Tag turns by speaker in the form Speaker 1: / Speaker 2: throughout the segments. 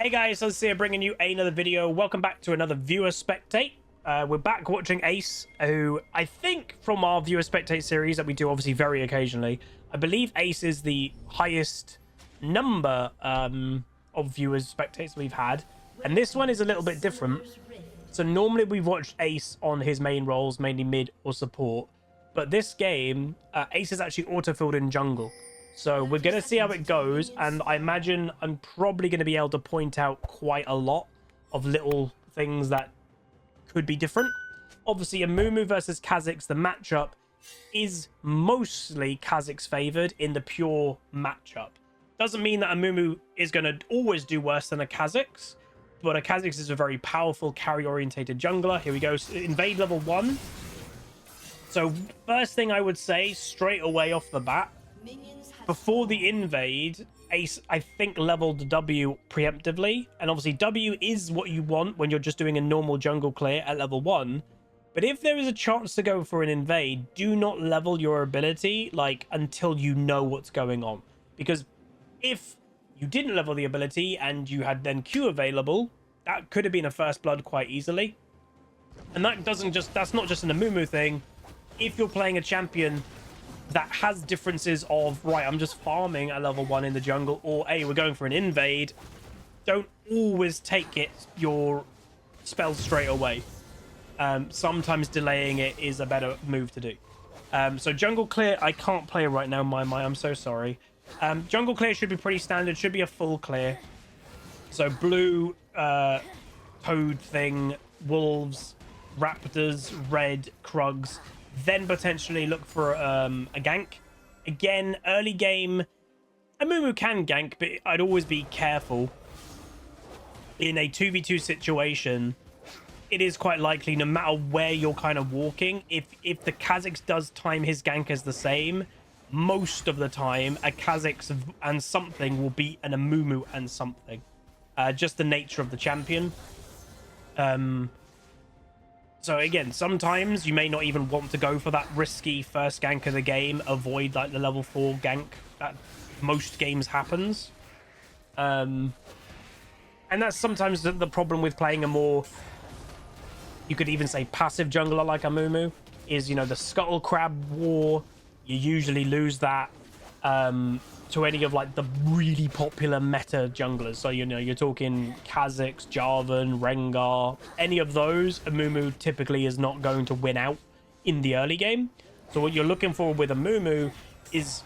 Speaker 1: Hey guys, so here bringing you another video. Welcome back to another viewer spectate. We're back watching Ace, who I think from our viewer spectate series that we do obviously very occasionally, I believe Ace is the highest number of viewers spectates we've had, and this one is a little bit different. So normally we've watched Ace on his main roles, mainly mid or support, but this game Ace is actually auto-filled in jungle. So we're going to see how it goes, and I imagine I'm probably going to be able to point out quite a lot of little things that could be different. Obviously, Amumu versus Kha'Zix, the matchup is mostly Kha'Zix favored in the pure matchup. Doesn't mean that Amumu is going to always do worse than a Kha'Zix, but a Kha'Zix is a very powerful carry-orientated jungler. Here we go, invade level 1. So first thing I would say straight away off the bat, before the invade, Ace, I think, leveled W preemptively. And obviously, W is what you want when you're just doing a normal jungle clear at level 1. But if there is a chance to go for an invade, do not level your ability, like, until you know what's going on. Because if you didn't level the ability and you had then Q available, that could have been a first blood quite easily. And that's not just an Amumu thing. If you're playing a champion that has differences of, right, I'm just farming at level 1 in the jungle, or hey, we're going for an invade, don't always take your spells straight away. Sometimes delaying it is a better move to do. So jungle clear, I can't play right now, I'm so sorry. Jungle clear should be pretty standard, should be a full clear. So blue, toad thing, wolves, raptors, red, Krugs. Then potentially look for a gank. Again, early game, Amumu can gank, but I'd always be careful. In a 2v2 situation, it is quite likely, no matter where you're kind of walking, if the Kha'Zix does time his gank as the same, most of the time, a Kha'Zix and something will beat an Amumu and something. Just the nature of the champion. So again, sometimes you may not even want to go for that risky first gank of the game. Avoid like the level 4 gank that most games happens. And that's sometimes the problem with playing a more, you could even say, passive jungler like Amumu, is, you know, the Scuttle Crab war. You usually lose that to any of like the really popular meta junglers. So, you know, you're talking Kha'Zix, Jarvan, Rengar, any of those, Amumu typically is not going to win out in the early game. So what you're looking for with Amumu is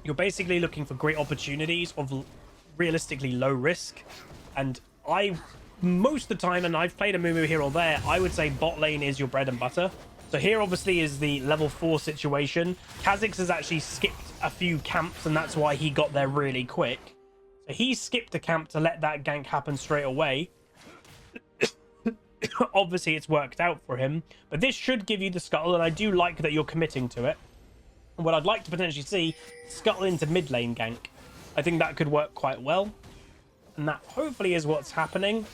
Speaker 1: you're basically looking for great opportunities of realistically low risk. And most of the time, and I've played Amumu here or there, I would say bot lane is your bread and butter. So here obviously is the level 4 situation. Kha'Zix has actually skipped a few camps, and that's why he got there really quick. So he skipped a camp to let that gank happen straight away. Obviously it's worked out for him, but this should give you the Scuttle, and I do like that you're committing to it. And what I'd like to potentially see, Scuttle into mid lane gank. I think that could work quite well, and that hopefully is what's happening.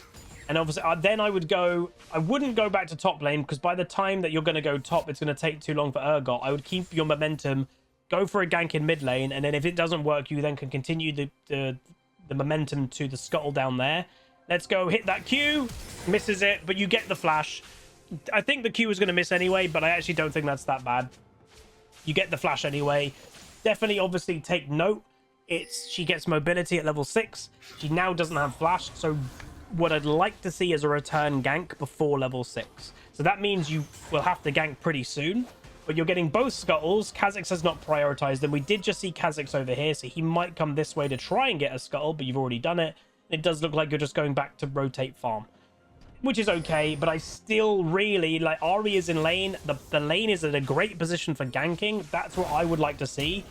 Speaker 1: And obviously, then I wouldn't go back to top lane, because by the time that you're going to go top, it's going to take too long for Urgot. I would keep your momentum, go for a gank in mid lane, and then if it doesn't work, you then can continue the momentum to the Scuttle down there. Let's go, hit that Q, misses it, but you get the flash. I think the Q was going to miss anyway, but I actually don't think that's that bad. You get the flash anyway. Definitely, obviously, take note. She gets mobility at level 6. She now doesn't have flash, so what I'd like to see is a return gank before level 6. So that means you will have to gank pretty soon, but you're getting both Scuttles. Kha'Zix has not prioritized them. We did just see Kha'Zix over here, so he might come this way to try and get a Scuttle, but you've already done it. It does look like you're just going back to rotate farm, which is okay, but I still really like Ahri is in lane. The lane is in a great position for ganking. That's what I would like to see.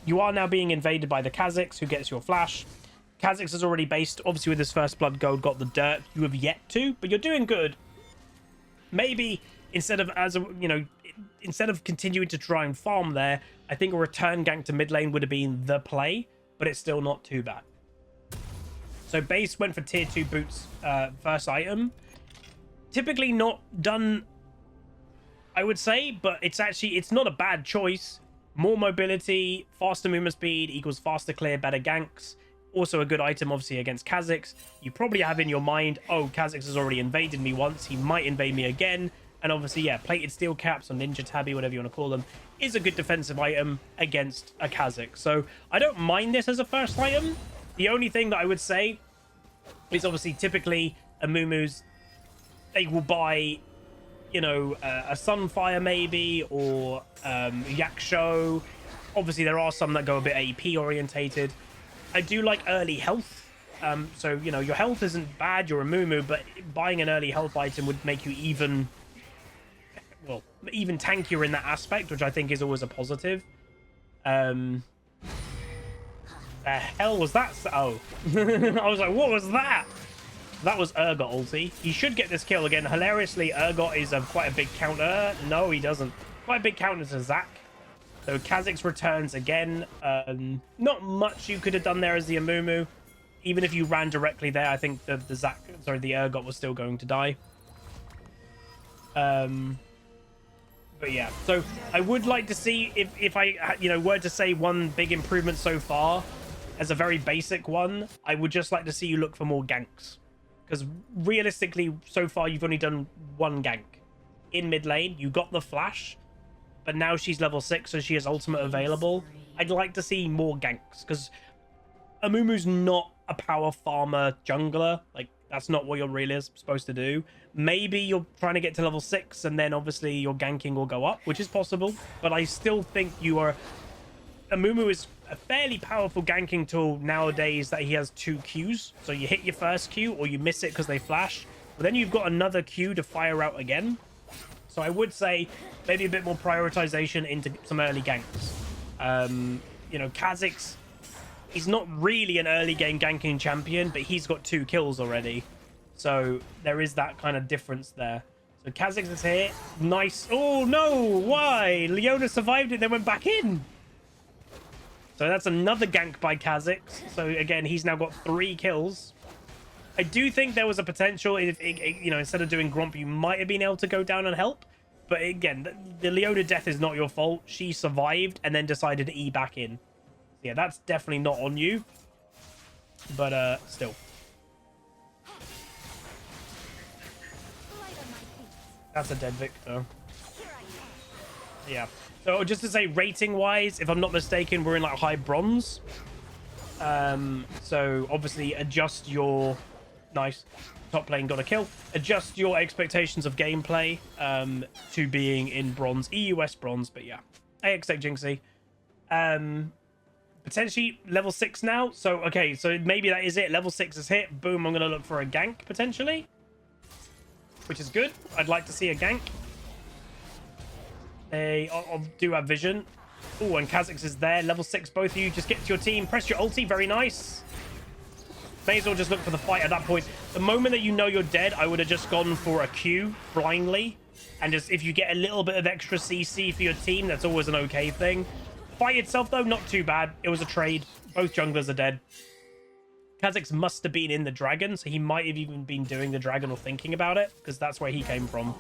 Speaker 1: You are now being invaded by the Kha'Zix, who gets your flash. Kha'Zix is already based, obviously, with his first blood gold, got the dirt. You have yet to, but you're doing good. Maybe instead of continuing to try and farm there, I think a return gank to mid lane would have been the play, but it's still not too bad. So base went for tier 2 boots, first item. Typically not done, I would say, but it's not a bad choice. More mobility, faster movement speed equals faster clear, better ganks. Also a good item, obviously, against Kha'Zix. You probably have in your mind, oh, Kha'Zix has already invaded me once. He might invade me again. And obviously, yeah, plated steel caps or ninja tabby, whatever you want to call them, is a good defensive item against a Kha'Zix. So I don't mind this as a first item. The only thing that I would say is obviously typically Amumu's, they will buy, you know, a Sunfire maybe, or Yaksho. Obviously, there are some that go a bit AP orientated. I do like early health. So, you know, your health isn't bad, you're a Amumu, but buying an early health item would make you even, well, even tankier in that aspect, which I think is always a positive. The hell was that? Oh. I was like, what was that? That was Urgot ulti. He should get this kill again. Hilariously, Urgot is quite a big counter. No, he doesn't. Quite a big counter to Zac. So Kha'Zix returns again. Not much you could have done there as the Amumu. Even if you ran directly there, I think the Urgot was still going to die. But yeah, so I would like to see if I, you know, were to say one big improvement so far as a very basic one, I would just like to see you look for more ganks. Because realistically, so far, you've only done one gank. In mid lane, you got the flash, but now she's level 6, so she has ultimate available. I'd like to see more ganks, because Amumu's not a power farmer jungler. Like, that's not what you're really supposed to do. Maybe you're trying to get to level 6, and then obviously your ganking will go up, which is possible. But I still think you are... Amumu is a fairly powerful ganking tool nowadays that he has 2 Qs. So you hit your first Q or you miss it because they flash. But then you've got another Q to fire out again. So I would say maybe a bit more prioritization into some early ganks. You know, Kha'Zix, he's not really an early game ganking champion, but he's got 2 kills already. So there is that kind of difference there. So Kha'Zix is here. Nice. Oh, no. Why? Leona survived it, then went back in. So that's another gank by Kha'Zix. So again, he's now got 3 kills. I do think there was a potential, if you know, instead of doing Gromp, you might have been able to go down and help. But again, the Leona death is not your fault. She survived and then decided to E back in. So yeah, that's definitely not on you. But still. That's a dead Victor. Yeah. So just to say, rating-wise, if I'm not mistaken, we're in like high bronze. So obviously adjust your... Nice. Top lane got a kill. Adjust your expectations of gameplay to being in bronze. EUS bronze, but yeah. AXX Jinxie. Potentially level 6 now. So, okay, so maybe that is it. Level 6 is hit. Boom, I'm going to look for a gank, potentially. Which is good. I'd like to see a gank. They do have vision. Oh, and Kha'Zix is there. Level 6, both of you. Just get to your team. Press your ulti. Very nice. May as well just look for the fight at that point. The moment that you know you're dead, I would have just gone for a Q blindly. And just, if you get a little bit of extra CC for your team, that's always an okay thing. Fight itself, though, not too bad. It was a trade. Both junglers are dead. Kha'Zix must have been in the dragon, so he might have even been doing the dragon or thinking about it, because that's where he came from.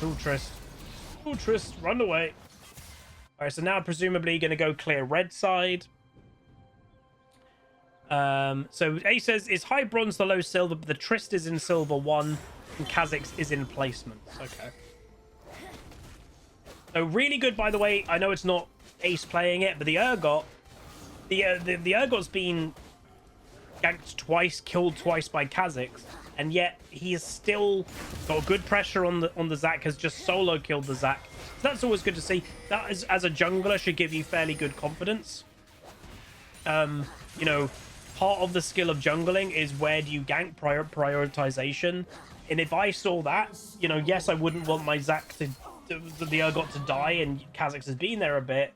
Speaker 1: Ooh, Trist. Ooh, Trist, run away. All right, so now presumably going to go clear red side. So A says, is high bronze the low silver, but the Trist is in silver 1, and Kha'Zix is in placements. Okay. So really good, by the way. I know it's not Ace playing it, but the Urgot, the Urgot's been ganked twice, killed twice by Kha'Zix, and yet he has still got good pressure on the Zac, has just solo killed the Zac. So that's always good to see. That is, as a jungler, should give you fairly good confidence. You know, part of the skill of jungling is where do you gank, prioritization. And if I saw that, you know, yes, I wouldn't want my Zac to the Urgot to die, and Kha'Zix has been there a bit,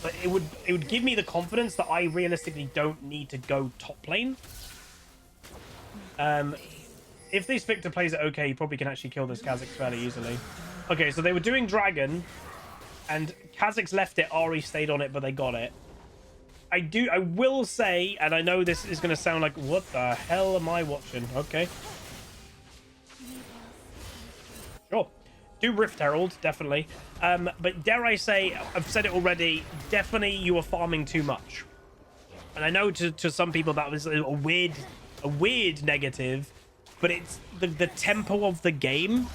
Speaker 1: but it would give me the confidence that I realistically don't need to go top lane. If this Victor plays it okay, he probably can actually kill this Kha'Zix fairly easily. Okay, so they were doing dragon, and Kha'Zix left it, Ahri stayed on it, but they got it. I will say, and I know this is going to sound like, what the hell am I watching? Okay. Sure. Do Rift Herald, definitely. But dare I say, I've said it already, definitely you are farming too much. And I know to some people that was a weird negative, but it's the tempo of the game.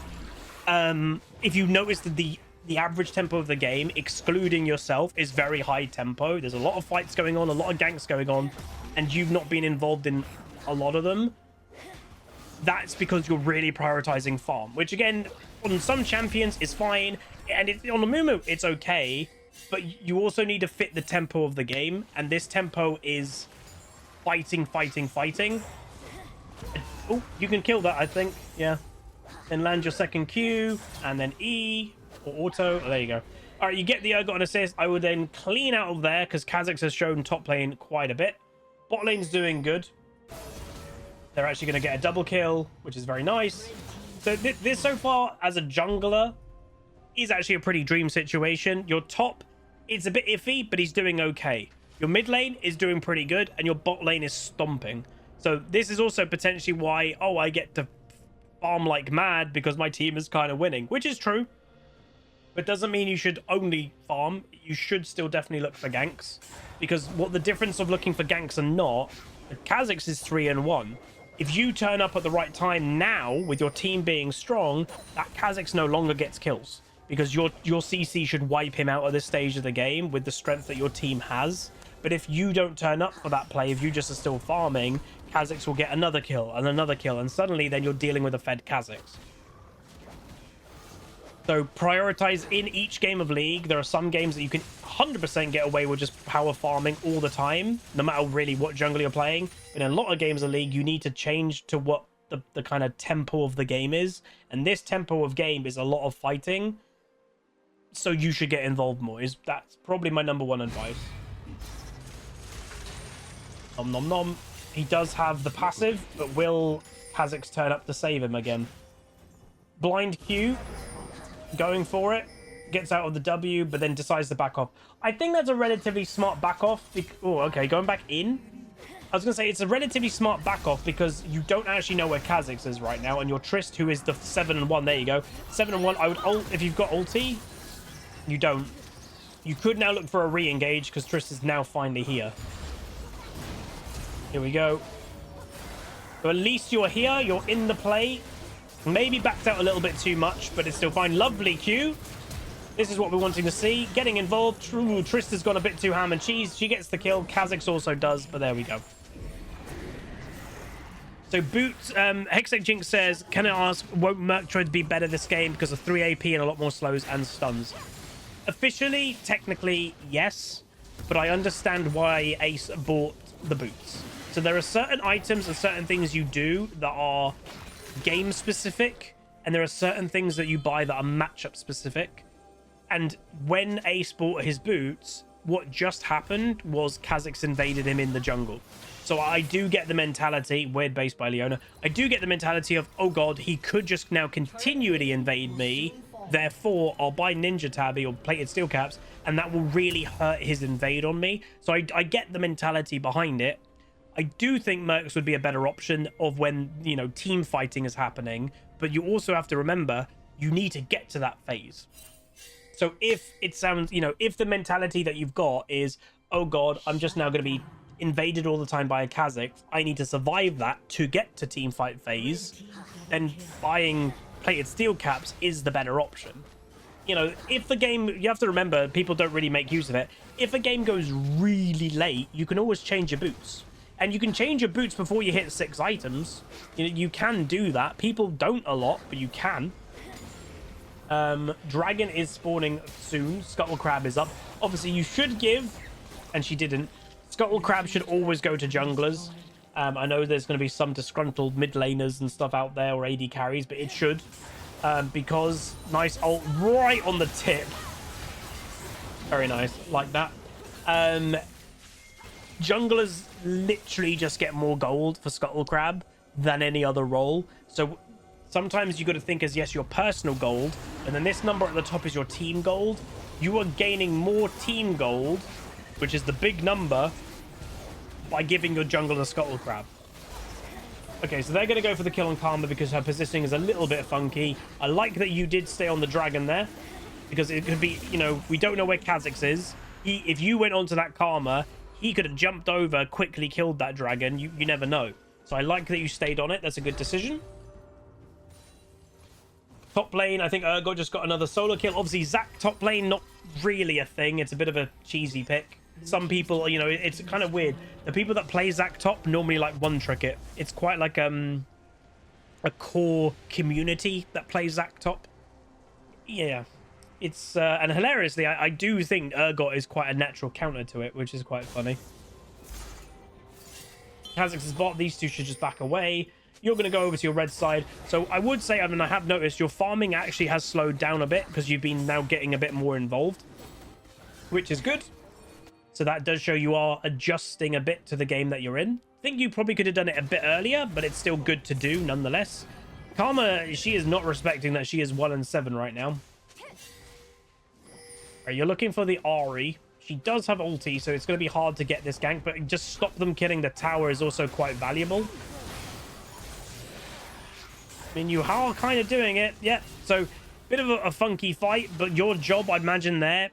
Speaker 1: If you notice that the average tempo of the game, excluding yourself, is very high tempo. There's a lot of fights going on, a lot of ganks going on, and you've not been involved in a lot of them. That's because you're really prioritizing farm, which again, on some champions is fine, and on the Mumu it's okay, but you also need to fit the tempo of the game, and this tempo is fighting. Oh, you can kill that, I think. Yeah. Then land your second Q, and then E, or auto. Oh, there you go. All right, you get the Urgot and assist. I would then clean out of there, because Kha'Zix has shown top lane quite a bit. Bot lane's doing good. They're actually going to get a double kill, which is very nice. So this so far, as a jungler, is actually a pretty dream situation. Your top, it's a bit iffy, but he's doing okay. Your mid lane is doing pretty good, and your bot lane is stomping. So this is also potentially why, oh, I get to farm like mad because my team is kind of winning, which is true. But doesn't mean you should only farm. You should still definitely look for ganks, because what the difference of looking for ganks and not, Kha'Zix is 3-1. If you turn up at the right time now, with your team being strong, that Kha'Zix no longer gets kills, because your CC should wipe him out at this stage of the game with the strength that your team has. But if you don't turn up for that play, if you just are still farming, Kha'Zix will get another kill, and suddenly then you're dealing with a fed Kha'Zix. So prioritize in each game of League. There are some games that you can 100% get away with just power farming all the time, no matter really what jungle you're playing. But in a lot of games of League, you need to change to what the kind of tempo of the game is. And this tempo of game is a lot of fighting. So you should get involved more. That's probably my #1 advice. Nom nom nom. He does have the passive, but will Kha'Zix turn up to save him again? Blind Q. Going for it, gets out of the W, but then decides to back off. I think that's a relatively smart back off. Oh, okay, going back in. I was gonna say it's a relatively smart back off because you don't actually know where Kha'Zix is right now, and your Trist, who is the 7-1, there you go, 7-1. I would ult if you've got ulti. You don't. You could now look for a re-engage because Trist is now finally here. Here we go. So at least you're here. You're in the play. Maybe backed out a little bit too much, but it's still fine. Lovely Q. This is what we're wanting to see. Getting involved. True, Trista's gone a bit too ham and cheese. She gets the kill. Kha'Zix also does, but there we go. So Boots, Hextech Jinx says, can I ask, won't Murktide be better this game because of 3 AP and a lot more slows and stuns? Officially, technically, yes, but I understand why Ace bought the boots. So there are certain items and certain things you do that are game specific, and there are certain things that you buy that are matchup specific. And when Ace bought his boots, what just happened was Kha'Zix invaded him in the jungle. So I do get the mentality, weird base by Leona, I do get the mentality of, oh god, he could just now continually invade me, therefore I'll buy Ninja Tabby or Plated Steel Caps, and that will really hurt his invade on me. So I get the mentality behind it. I do think Mercs would be a better option of when, you know, team fighting is happening, but you also have to remember you need to get to that phase. So if it sounds, you know, if the mentality that you've got is, oh god, I'm just now going to be invaded all the time by a Kha'Zix, I need to survive that to get to team fight phase, then buying Plated Steel Caps is the better option. You know, if the game, you have to remember, people don't really make use of it. If a game goes really late, you can always change your boots. And you can change your boots before you hit 6 items. You know, you can do that. People don't a lot, but you can. Dragon is spawning soon. Scuttle Crab is up. Obviously, you should give, and she didn't. Scuttle Crab should always go to junglers. I know there's going to be some disgruntled mid laners and stuff out there, or AD carries, but it should. Because nice ult right on the tip. Very nice. Like that. Junglers literally just get more gold for Scuttle Crab than any other role. So sometimes you got to think as, yes, your personal gold, and then this number at the top is your team gold. You are gaining more team gold, which is the big number, by giving your jungler Scuttle Crab. Okay, so they're going to go for the kill on Karma because her positioning is a little bit funky. I like that you did stay on the dragon there because it could be, you know, we don't know where Kha'Zix is. If you went onto that Karma, he could have jumped over, quickly killed that dragon. You never know. So I like that you stayed on it. That's a good decision. Top lane, I think Urgot just got another solo kill. Obviously, Zac top lane, not really a thing. It's a bit of a cheesy pick. Some people, you know, it's kind of weird. The people that play Zac top normally like one-trick it. It's quite like a core community that plays Zac top. Yeah. It's, and hilariously, I do think Urgot is quite a natural counter to it, which is quite funny. Kha'Zix's bot, these two should just back away. You're going to go over to your red side. So I would say, I mean, I have noticed your farming actually has slowed down a bit because you've been now getting a bit more involved, which is good. So that does show you are adjusting a bit to the game that you're in. I think you probably could have done it a bit earlier, but it's still good to do nonetheless. Karma, she is not respecting that she is 1-7 right now. Right, you're looking for the Ahri. She does have ulti, so it's going to be hard to get this gank, but just stop them killing the tower is also quite valuable. I mean, you are kind of doing it. Yeah, so bit of a funky fight, but your job, I imagine, there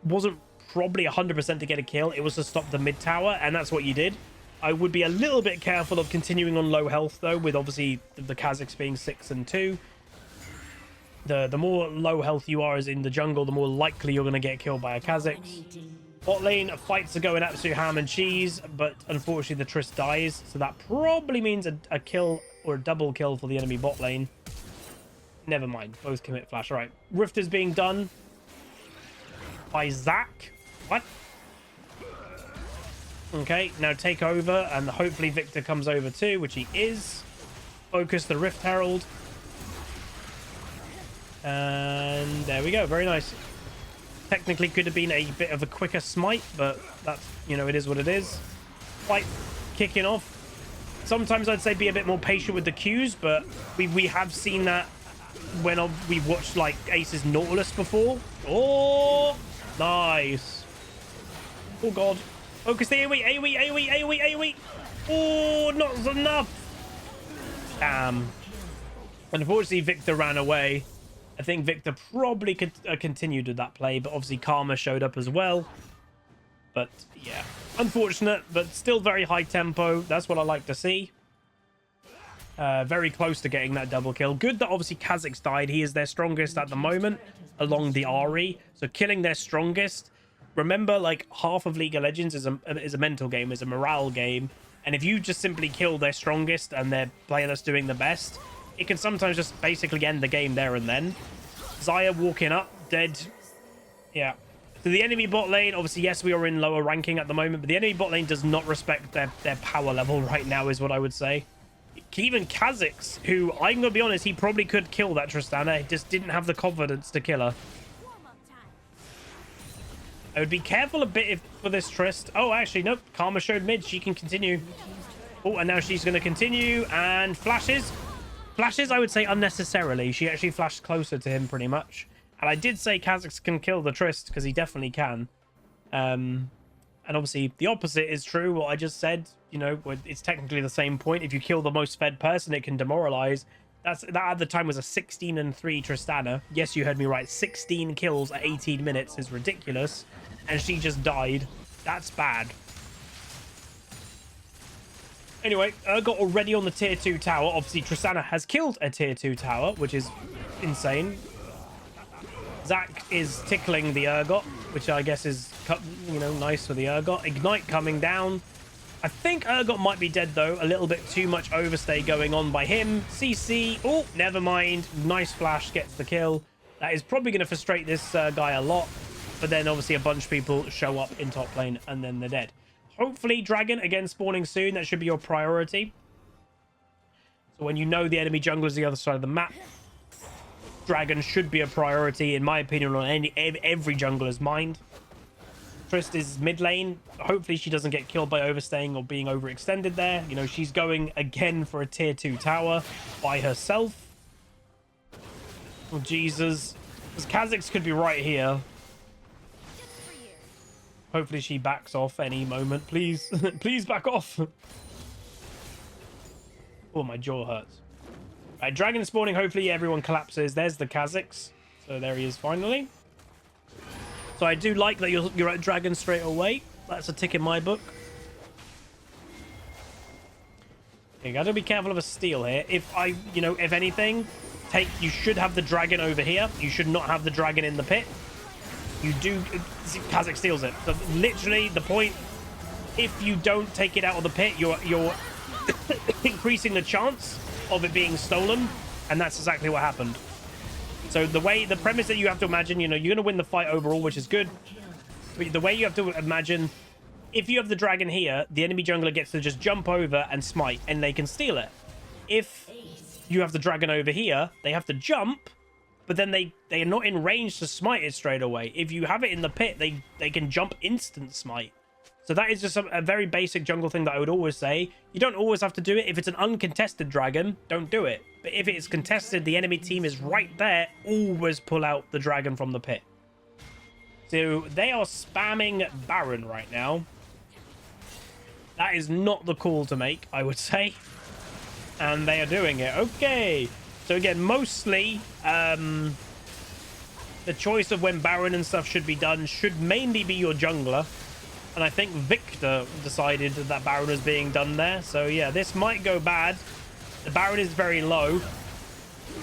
Speaker 1: wasn't probably 100% to get a kill. It was to stop the mid tower, and that's what you did. I would be a little bit careful of continuing on low health, though, with obviously the Kha'Zix being 6 and 2. The more low health you are as in the jungle, the more likely you're going to get killed by a Kha'Zix. Bot lane, fights are going absolute ham and cheese, but unfortunately the Triss dies, so that probably means a kill or a double kill for the enemy bot lane. Never mind, both commit flash. All right, Rift is being done by Zac. What? Okay, now take over, and hopefully Viktor comes over too, which he is. Focus the Rift Herald. And there we go, very nice. Technically could have been a bit of a quicker smite, but that's, you know, it is what it is. Fight kicking off. Sometimes I'd say be a bit more patient with the Qs, but we have seen that when we've watched like Ace's Nautilus before. Oh, nice. Oh god. Focus the AoE, AoE, AoE, AoE, AoE. Oh, not enough. Damn. Unfortunately, Viktor ran away. I think Viktor probably could continued with that play, but obviously Karma showed up as well. But yeah, unfortunate, but still very high tempo. That's what I like to see. Very close to getting that double kill. Good that obviously Kha'Zix died. He is their strongest at the moment along the Ahri. So killing their strongest. Remember, like, half of League of Legends is a mental game, is a morale game. And if you just simply kill their strongest and their player that's doing the best, it can sometimes just basically end the game there and then. Xayah walking up, dead. Yeah. So the enemy bot lane, obviously, yes, we are in lower ranking at the moment, but the enemy bot lane does not respect their power level right now, is what I would say. Even Kha'Zix, who, I'm going to be honest, he probably could kill that Tristana. He just didn't have the confidence to kill her. I would be careful a bit for this Trist. Oh, actually, nope. Karma showed mid. She can continue. Oh, and now she's going to continue. And flashes. Flashes, I would say, unnecessarily. She actually flashed closer to him, pretty much. And I did say Kha'Zix can kill the Trist, because he definitely can. And obviously, the opposite is true. What I just said, you know, it's technically the same point. If you kill the most fed person, it can demoralize. That at the time was a 16-3 Tristana. Yes, you heard me right. 16 kills at 18 minutes is ridiculous. And she just died. That's bad. Anyway, Urgot already on the tier 2 tower. Obviously, Tristana has killed a tier 2 tower, which is insane. Zac is tickling the Urgot, which I guess is, you know, nice for the Urgot. Ignite coming down. I think Urgot might be dead, though. A little bit too much overstay going on by him. CC. Oh, never mind. Nice flash gets the kill. That is probably going to frustrate this guy a lot. But then, obviously, a bunch of people show up in top lane, and then they're dead. Hopefully, Dragon, again, spawning soon. That should be your priority. So when you know the enemy jungle is the other side of the map, Dragon should be a priority, in my opinion, on every jungler's mind. Trist is mid lane. Hopefully she doesn't get killed by overstaying or being overextended there. You know, she's going again for a tier 2 tower by herself. Oh, Jesus. Because Kha'Zix could be right here. Hopefully she backs off any moment. Please. Please back off. Oh, my jaw hurts. Right, dragon spawning. Hopefully everyone collapses. There's the Kha'Zix. So there he is finally. So I do like that you're at dragon straight away. That's a tick in my book. You gotta be careful of a steal here. If if anything, you should have the dragon over here. You should not have the dragon in the pit. You do. Kha'Zix steals it. So literally the point. If you don't take it out of the pit, you're increasing the chance of it being stolen, and that's exactly what happened. So the premise that you have to imagine, you're going to win the fight overall, which is good. But the way you have to imagine, if you have the dragon here, the enemy jungler gets to just jump over and smite, and they can steal it. If you have the dragon over here, they have to jump, but then they are not in range to smite it straight away. If you have it in the pit, they can jump instant smite. So that is just a very basic jungle thing that I would always say. You don't always have to do it. If it's an uncontested dragon, don't do it. But if it is contested, the enemy team is right there, always pull out the dragon from the pit. So they are spamming Baron right now. That is not the call to make, I would say. And they are doing it. Okay. So again, mostly the choice of when Baron and stuff should be done should mainly be your jungler. And I think Victor decided that Baron was being done there. So yeah, this might go bad. The Baron is very low.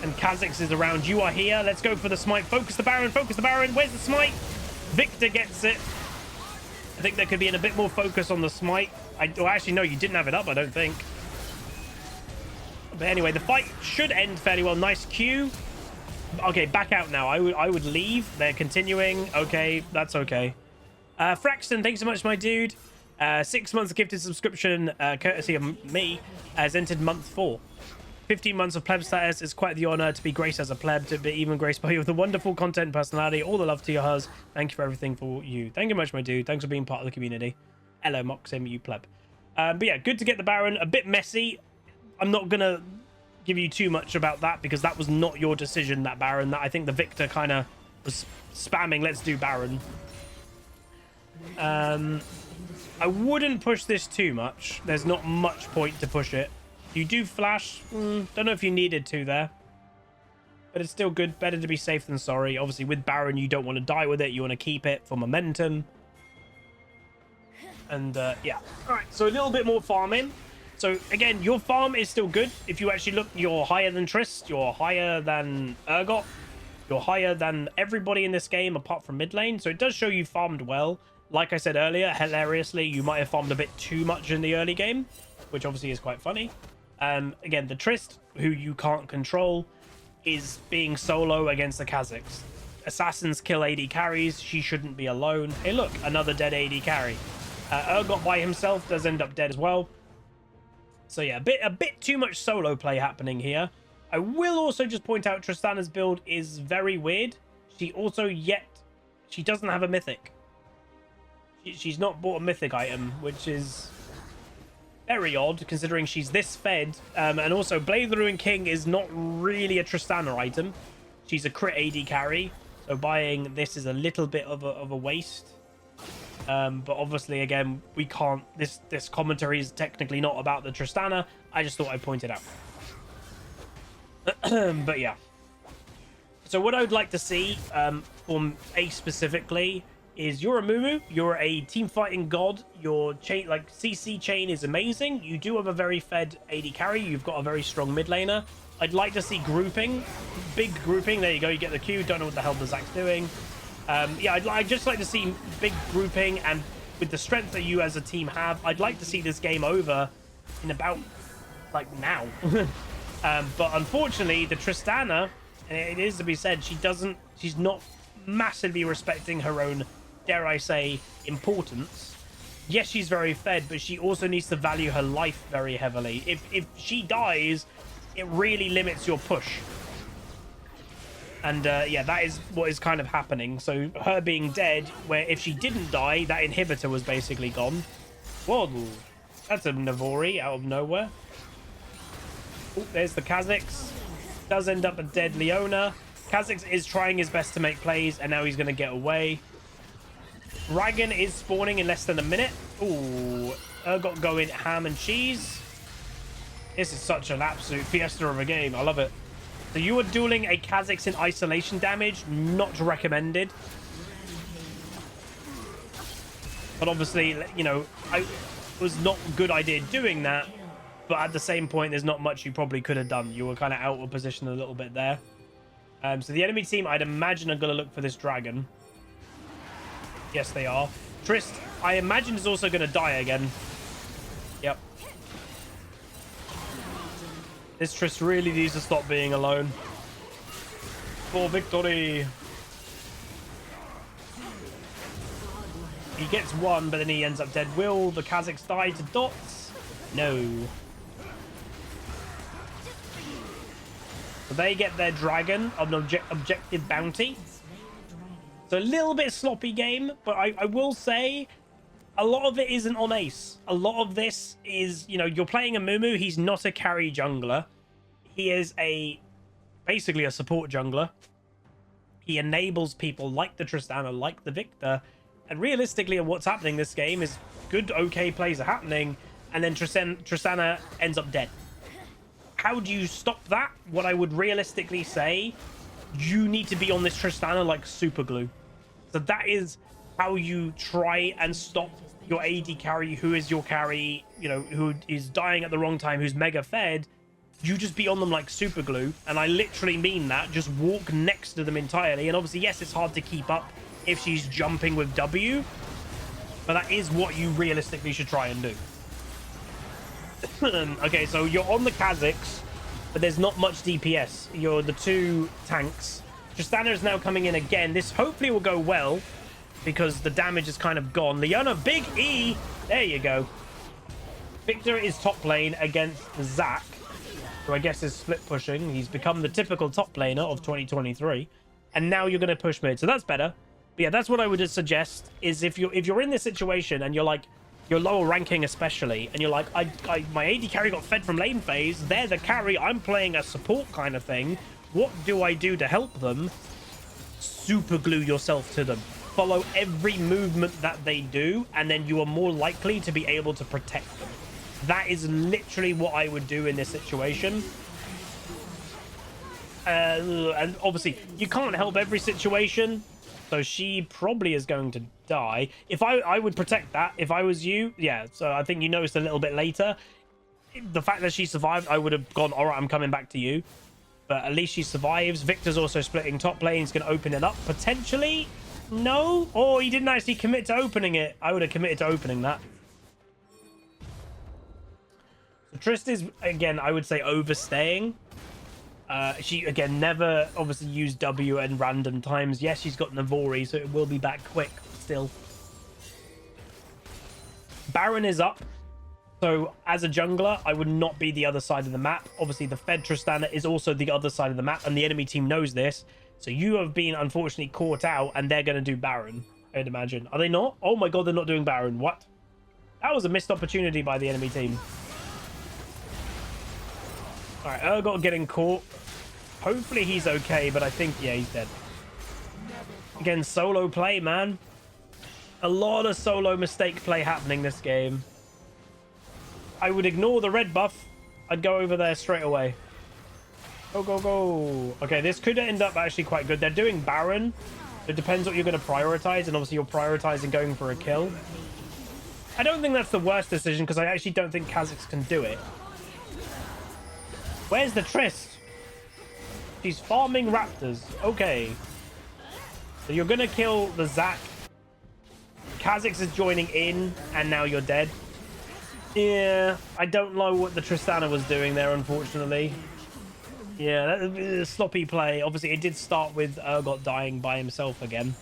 Speaker 1: And Kha'Zix is around. You are here. Let's go for the smite. Focus the Baron. Focus the Baron. Where's the smite? Victor gets it. I think there could be a bit more focus on the smite. Well, actually, no, you didn't have it up, I don't think. But anyway, the fight should end fairly well. Nice Q. Okay, back out now. I would leave. They're continuing. Okay, that's okay. Fraxton, thanks so much, my dude. 6 months of gifted subscription, courtesy of me, has entered month 4. 15 months of pleb status is quite the honor to be graced as a pleb, to be even graced by you with a wonderful content and personality. All the love to your hus. Thank you for everything for you. Thank you much, my dude. Thanks for being part of the community. Hello, Moxim, you pleb. But yeah, good to get the Baron. A bit messy. I'm not going to give you too much about that because that was not your decision, that Baron. That I think the Victor kind of was spamming, let's do Baron. I wouldn't push this too much. There's not much point to push it. You do flash. Don't know if you needed to there. But it's still good. Better to be safe than sorry. Obviously, with Baron, you don't want to die with it. You want to keep it for momentum. And, yeah. All right, so a little bit more farming. So, again, your farm is still good. If you actually look, you're higher than Trist. You're higher than Urgot. You're higher than everybody in this game apart from mid lane. So, it does show you farmed well. Like I said earlier, hilariously, you might have farmed a bit too much in the early game, which obviously is quite funny. Again, the Trist, who you can't control, is being solo against the Kha'Zix. Assassins kill AD carries. She shouldn't be alone. Hey, look, another dead AD carry. Urgot by himself does end up dead as well. So yeah, a bit too much solo play happening here. I will also just point out Tristana's build is very weird. She doesn't have a mythic. She's not bought a mythic item, which is very odd considering she's this fed. And also, Blade of the Ruined King is not really a Tristana item. She's a crit AD carry, so buying this is a little bit of a waste. But obviously, again, we can't. This commentary is technically not about the Tristana. I just thought I'd point it out. But yeah. So what I would like to see from Ace specifically is you're a Mumu, you're a team fighting god, your chain, like CC chain is amazing, you do have a very fed AD carry, you've got a very strong mid laner. I'd like to see grouping, big grouping, there you go, you get the Q, don't know what the hell the Zach's doing. Yeah, I'd just like to see big grouping, and with the strength that you as a team have, I'd like to see this game over in about, like, now. But unfortunately, the Tristana, and it is to be said, she's not massively respecting her own, dare I say, importance. Yes, she's very fed, but she also needs to value her life very heavily. If she dies, it really limits your push. And yeah, that is what is kind of happening. So her being dead, where if she didn't die, that inhibitor was basically gone. Whoa, that's a Navori out of nowhere. Oh, there's the Kha'Zix. Does end up a dead Leona. Kha'Zix is trying his best to make plays, and now he's going to get away. Dragon is spawning in less than a minute. Ooh, Urgot going ham and cheese. This is such an absolute fiesta of a game. I love it. So you are dueling a Kha'Zix in isolation damage. Not recommended. But obviously, you know, it was not a good idea doing that. But at the same point, there's not much you probably could have done. You were kind of out of position a little bit there. So the enemy team, I'd imagine, are going to look for this dragon. Yes, they are. Trist, I imagine, is also going to die again. Yep. This Trist really needs to stop being alone. For victory. He gets one, but then he ends up dead. Will the Kha'Zix die to dots? No. So they get their dragon of an objective bounty. So a little bit sloppy game, but I will say a lot of it isn't on Ace. A lot of this is, you know, you're playing a Mumu. He's not a carry jungler. He is basically a support jungler. He enables people like the Tristana, like the Victor. And realistically, what's happening this game is good, okay plays are happening. And then Tristana ends up dead. How do you stop that? What I would realistically say, you need to be on this Tristana like super glue. So that is how you try and stop your AD carry, who is your carry, you know, who is dying at the wrong time, who's mega fed. You just be on them like super glue. And I literally mean that. Just walk next to them entirely. And obviously, yes, it's hard to keep up if she's jumping with W. But that is what you realistically should try and do. Okay, so you're on the Kha'Zix, but there's not much DPS. You're the two tanks. Tristana is now coming in again. This hopefully will go well because the damage is kind of gone. Leona, big E. There you go. Victor is top lane against Zac, who I guess is split pushing. He's become the typical top laner of 2023. And now you're going to push mid. So that's better. But yeah, that's what I would just suggest is if you're in this situation and you're like, you're lower ranking especially, and you're like, my AD carry got fed from lane phase. They're the carry. I'm playing a support kind of thing. What do I do to help them? Super glue yourself to them. Follow every movement that they do, and then you are more likely to be able to protect them. That is literally what I would do in this situation. And obviously, you can't help every situation. So she probably is going to die. If I would protect that if I was you. Yeah, so I think you noticed a little bit later. The fact that she survived, I would have gone, all right, I'm coming back to you. But at least she survives. Victor's also splitting top lane. He's going to open it up. Potentially? No? Oh, he didn't actually commit to opening it. I would have committed to opening that. So Trist is, again, I would say overstaying. She, again, never obviously used W in random times. Yes, she's got Navori, so it will be back quick still. Baron is up. So as a jungler, I would not be the other side of the map. Obviously, the Fed Tristana is also the other side of the map, and the enemy team knows this. So you have been, unfortunately, caught out, and they're going to do Baron, I'd imagine. Are they not? Oh my god, they're not doing Baron. What? That was a missed opportunity by the enemy team. All right, Urgot getting caught. Hopefully he's okay, but I think, yeah, he's dead. Again, solo play, man. A lot of solo mistake play happening this game. I would ignore the red buff. I'd go over there straight away. Go, go, go. Okay, this could end up actually quite good. They're doing Baron. It depends what you're going to prioritize, and obviously you're prioritizing going for a kill. I don't think that's the worst decision, because I actually don't think Kha'Zix can do it. Where's the Trist? She's farming raptors. Okay. So you're going to kill the Zac. Kha'Zix is joining in, and now you're dead. Yeah, I don't know what the Tristana was doing there, unfortunately. Yeah, that was a sloppy play. Obviously, it did start with Urgot dying by himself again.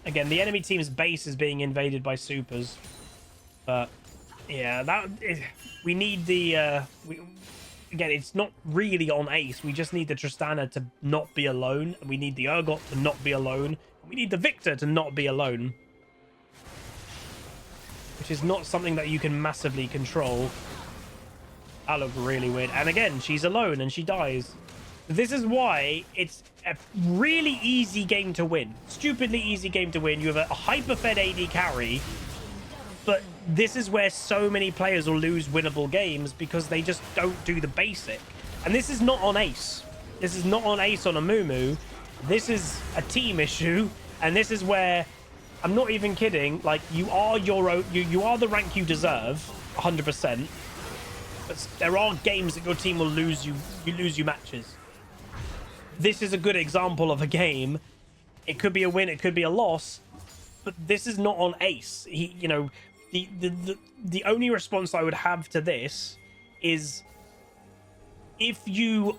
Speaker 1: Again, the enemy team's base is being invaded by supers. But, yeah, we need the... again, it's not really on Ace. We just need the Tristana to not be alone. We need the Urgot to not be alone. We need the Victor to not be alone. Which is not something that you can massively control. That looked really weird. And again, she's alone and she dies. This is why it's a really easy game to win. Stupidly easy game to win. You have a hyper-fed AD carry, but this is where so many players will lose winnable games because they just don't do the basic. And this is not on Ace. This is not on Ace on Amumu. This is a team issue. And this is where, I'm not even kidding, like, you are your own, you are the rank you deserve, 100%. But there are games that your team will lose you lose you matches. This is a good example of a game. It could be a win, it could be a loss, but this is not on Ace. You know, the only response I would have to this is, if you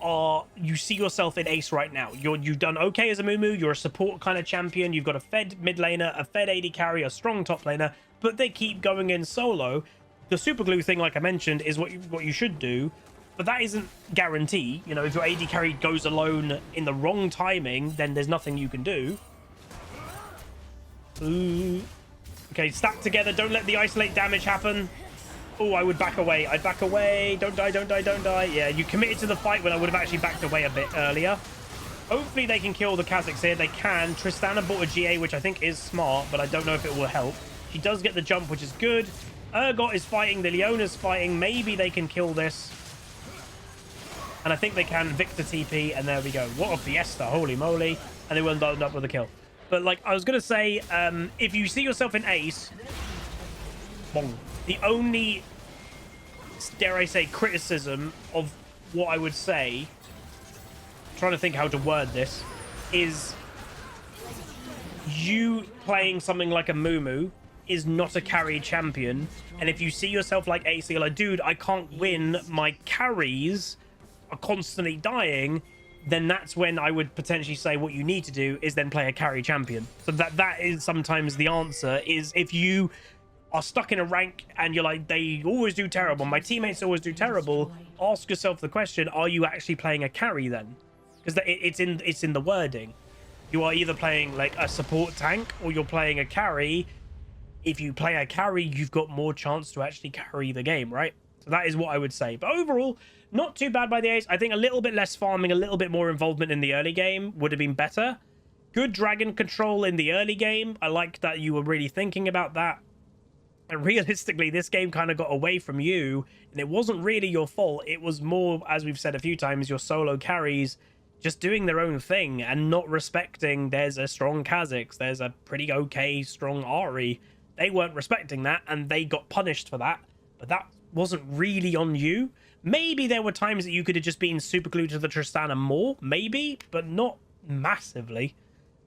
Speaker 1: see yourself in Ace right now, you've done okay as a Amumu, you're a support kind of champion, you've got a fed mid laner, a fed AD carry, a strong top laner, but they keep going in solo. The super glue thing, like I mentioned, is what you should do, but that isn't guarantee. You know, if your AD carry goes alone in the wrong timing, then there's nothing you can do. Ooh. Okay, stack together, don't let the isolate damage happen. Oh, I would back away. I'd back away. Don't die, don't die, don't die. Yeah, you committed to the fight when I would have actually backed away a bit earlier. Hopefully they can kill the Kha'Zix here. They can. Tristana bought a GA, which I think is smart, but I don't know if it will help. She does get the jump, which is good. Urgot is fighting. The Leona's fighting. Maybe they can kill this. And I think they can. Victor TP, and there we go. What a fiesta. Holy moly. And they will end up with a kill. But, like, I was going to say, if you see yourself in Ace, bong. The only, dare I say, criticism of what I would say, trying to think how to word this, is you playing something like a Amumu is not a carry champion. And if you see yourself like Ace, you're like, dude, I can't win, my carries are constantly dying, then that's when I would potentially say what you need to do is then play a carry champion. So that is sometimes the answer, is if you are stuck in a rank and you're like, they always do terrible, my teammates always do terrible, ask yourself the question, are you actually playing a carry then? Because it's in the wording. You are either playing like a support tank or you're playing a carry. If you play a carry, you've got more chance to actually carry the game, right? So that is what I would say. But overall, not too bad by the Ace. I think a little bit less farming, a little bit more involvement in the early game would have been better. Good dragon control in the early game. I like that you were really thinking about that. And realistically, this game kind of got away from you, and it wasn't really your fault. It was more, as we've said a few times, your solo carries just doing their own thing and not respecting there's a strong Kha'Zix, there's a pretty okay strong Ahri. They weren't respecting that, and they got punished for that. But that wasn't really on you. Maybe there were times that you could have just been super glued to the Tristana more, maybe, but not massively.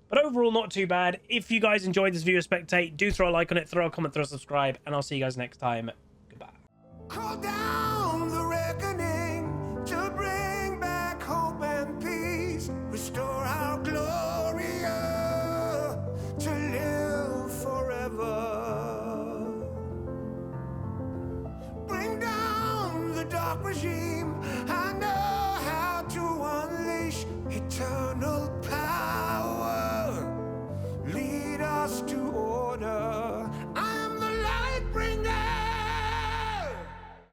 Speaker 1: But overall, not too bad. If you guys enjoyed this viewer spectate, do throw a like on it, throw a comment, throw a subscribe, and I'll see you guys next time. Goodbye.
Speaker 2: Call down the reckoning to bring back hope and peace. Restore our Gloria to live forever. Bring down the dark regime and